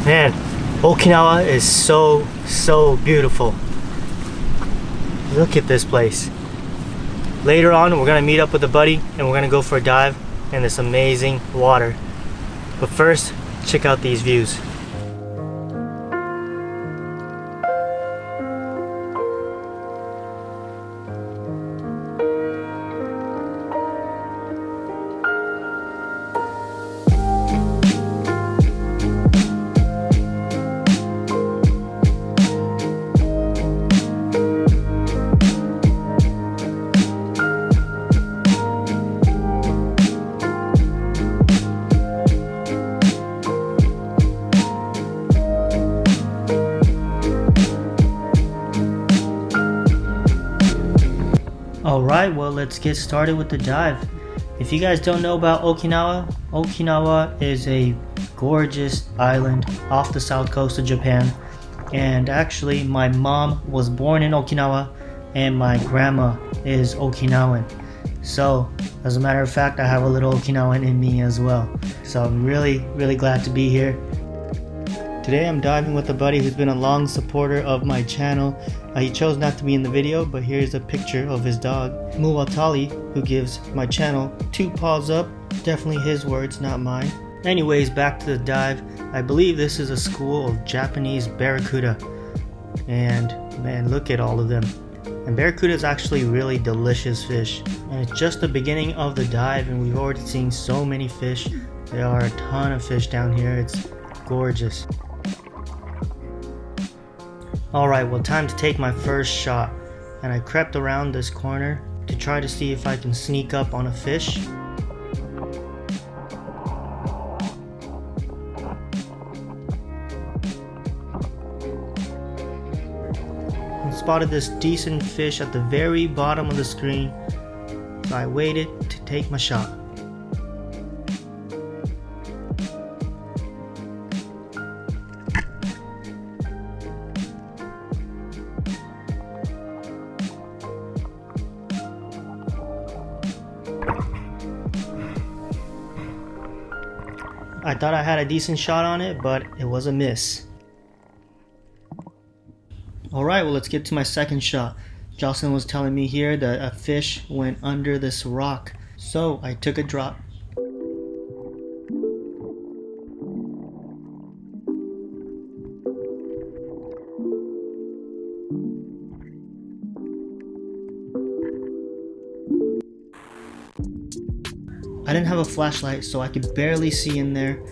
Man, Okinawa is so beautiful. Look at this place. Later on, we're gonna meet up with a buddy and we're gonna go for a dive in this amazing water. But first, check out these views. Alright, well, let's get started with the dive. If you guys don't know about Okinawa, Okinawa is a gorgeous island off the south coast of Japan. And actually, my mom was born in Okinawa and my grandma is Okinawan. So, as a matter of fact, I have a little Okinawan in me as well. So I'm really glad to be here. Today I'm diving with a buddy who's been a long supporter of my channel. He chose not to be in the video, but here's a picture of his dog, Muwatali, who gives my channel 2 paws up. Definitely his words, not mine. Anyways, back to the dive. I believe this is a school of Japanese barracuda. And man, look at all of them. And barracuda is actually really delicious fish. And it's just the beginning of the dive and we've already seen so many fish. There are a ton of fish down here. It's gorgeous. Alright, well, time to take my first shot. And I crept around this corner to try to see if I can sneak up on a fish. And spotted this decent fish at the very bottom of the screen. So I waited to take my shot. I thought I had a decent shot on it, but it was a miss. Alright, well, let's get to my second shot. Jocelyn was telling me here that a fish went under this rock, so I took a drop. I didn't have a flashlight, so I could barely see in there,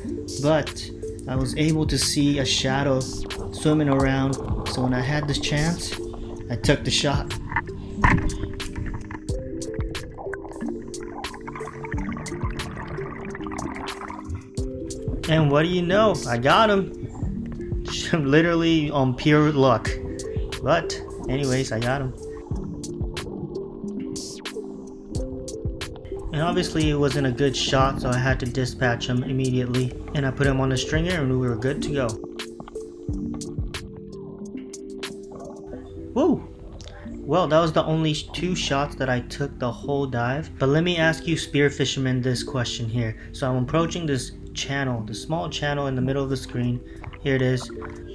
but I was able to see a shadow swimming around, so when I had this chance, I took the shot. And what do you know? I got him. Literally on pure luck. But anyways, I got him. And obviously it wasn't a good shot, so I had to dispatch him immediately. And I put him on the stringer and we were good to go. Woo! Well, that was the only 2 shots that I took the whole dive. But let me ask you spearfishermen this question here. So I'm approaching this channel, the small channel in the middle of the screen. Here it is.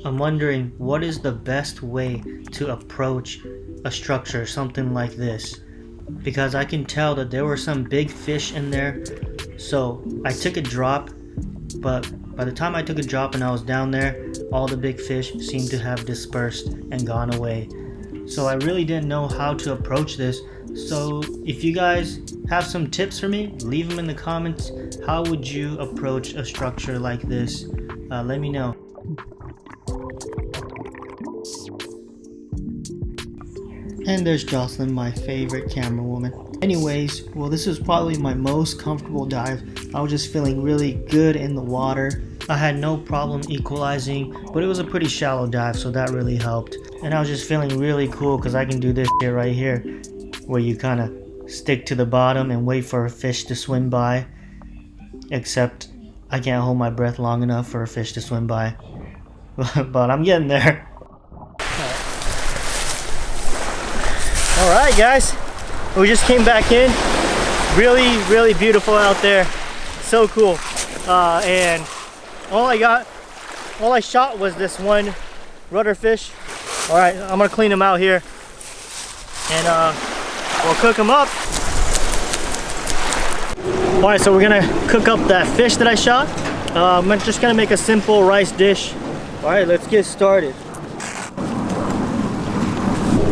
I'm wondering, what is the best way to approach a structure, something like this? Because I can tell that there were some big fish in there. So I took a drop, but by the time I took a drop and I was down there, all the big fish seemed to have dispersed and gone away. So I really didn't know how to approach this. So if you guys have some tips for me, leave them in the comments. How would you approach a structure like this? Let me know. And there's Jocelyn, my favorite camera woman. Anyways, well, this is probably my most comfortable dive. I was just feeling really good in the water. I had no problem equalizing, but it was a pretty shallow dive, so that really helped. And I was just feeling really cool because I can do this shit right here, where you kind of stick to the bottom and wait for a fish to swim by. Except I can't hold my breath long enough for a fish to swim by. But I'm getting there. Alright guys, we just came back in. Really beautiful out there. So cool. And all I got all I shot was this one rudder fish. All right, I'm gonna clean them out here and we'll cook them up. All right, so we're gonna cook up that fish that I shot. I'm just gonna make a simple rice dish. All right, let's get started.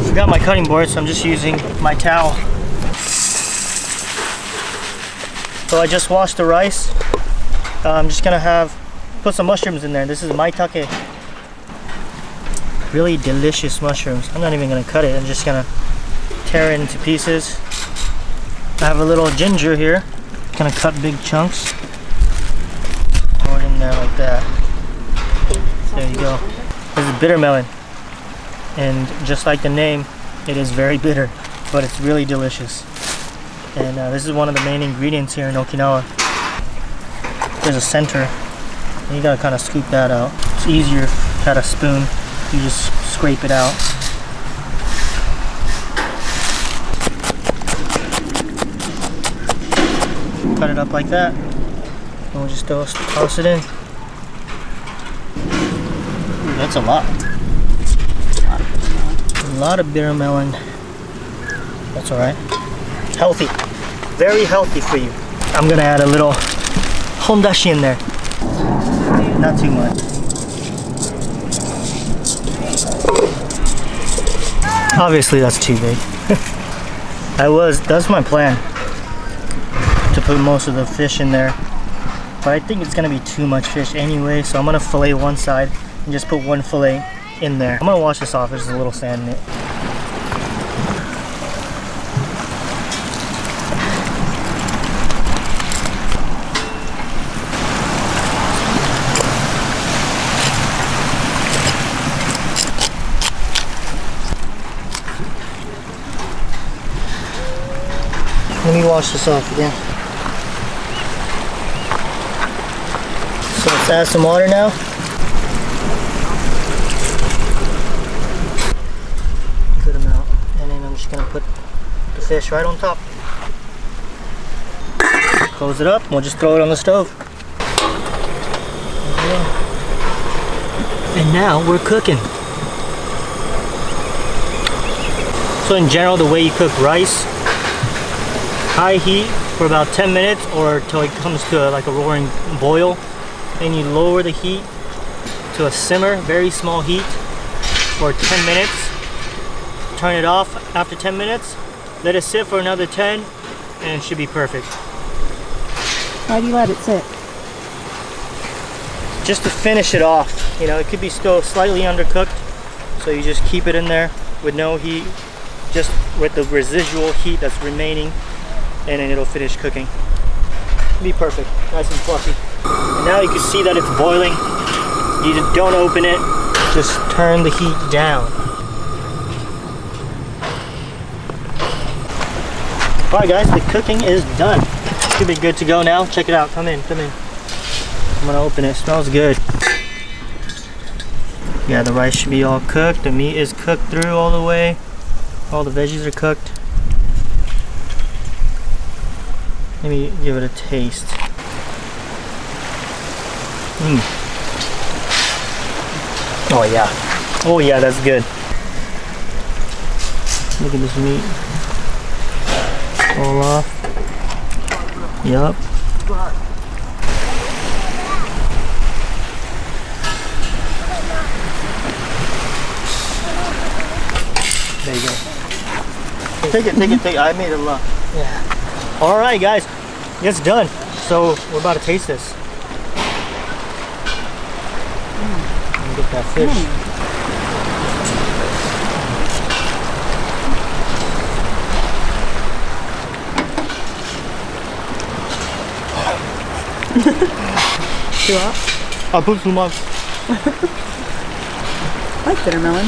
Forgot my cutting board, so I'm just using my towel. So I just washed the rice. I'm just gonna put some mushrooms in there. This is maitake. Really delicious mushrooms. I'm not even gonna cut it. I'm just gonna tear it into pieces. I have a little ginger here. Gonna cut big chunks. Throw it in there like that. There you go. This is bitter melon. And just like the name, it is very bitter, but it's really delicious. And this is one of the main ingredients here in Okinawa. There's a center. And you gotta kind of scoop that out. It's easier if you had a spoon. You just scrape it out. Cut it up like that. And we'll just toss it in. Ooh, that's a lot. A lot of bitter melon. That's alright. Healthy. Very healthy for you. I'm gonna add a little hondashi in there. Not too much. Obviously that's too big. That's my plan. To put most of the fish in there. But I think it's gonna be too much fish anyway, so I'm gonna fillet one side and just put one fillet in there. I'm gonna wash this off. There's a little sand in it. Let me wash this off again. So let's add some water now. Good amount. And then I'm just gonna put the fish right on top. Close it up and we'll just throw it on the stove. And now we're cooking. So in general, the way you cook rice, high heat for about 10 minutes or till it comes to like a roaring boil. Then you lower the heat to a simmer, very small heat for 10 minutes. Turn it off after 10 minutes. Let it sit for another 10 and it should be perfect. Why do you let it sit? Just to finish it off. You know, it could be still slightly undercooked. So you just keep it in there with no heat, just with the residual heat that's remaining. And then it'll finish cooking. It'll be perfect, nice and fluffy. And now you can see that it's boiling. You don't open it, just turn the heat down. Alright guys, the cooking is done. Should be good to go now. Check it out, come in, come in. I'm gonna open it, smells good. Yeah, the rice should be all cooked. The meat is cooked through all the way. All the veggies are cooked. Let me give it a taste. Oh yeah. Oh yeah, that's good. Look at this meat. All off. Yup. There you go. Take it. I made a lot. Yeah. Alright guys, it's done. So we're about to taste this. Let me get that fish. I'll put some on. I like bitter melon.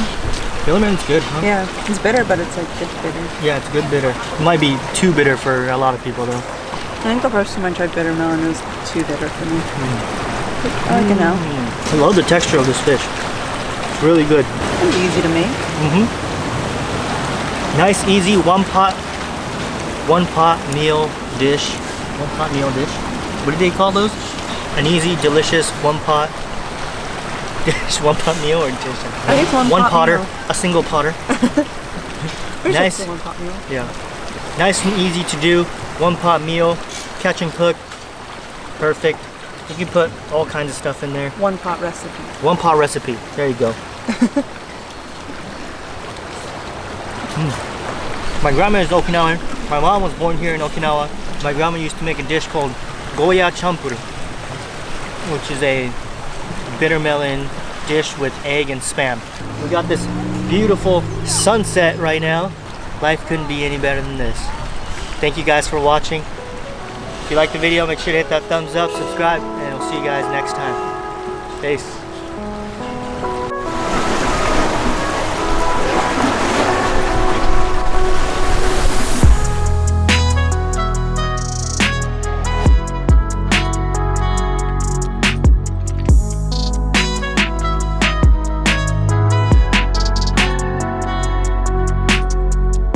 Bitter melon's good, huh? Yeah, it's bitter, but it's like good bitter. Yeah, it's good bitter. It might be too bitter for a lot of people though. I think the first time I tried bitter melon, it was too bitter for me. I like it now. I love the texture of this fish. It's really good. It's easy to make. Nice, easy, one pot meal dish. One pot meal dish. What do they call those? An easy, delicious one pot Dish, one pot meal or dish? I guess one pot potter, meal. a single potter. Nice. One pot meal. Yeah. Nice and easy to do. One pot meal, catch and cook. Perfect. You can put all kinds of stuff in there. One pot recipe. One pot recipe. There you go. My grandma is Okinawan. My mom was born here in Okinawa. My grandma used to make a dish called goya champuru, which is a bitter melon dish with egg and spam. We got this beautiful sunset right now. Life couldn't be any better than this. Thank you guys for watching. If you liked the video, make sure to hit that thumbs up, subscribe, and we'll see you guys next time. Peace.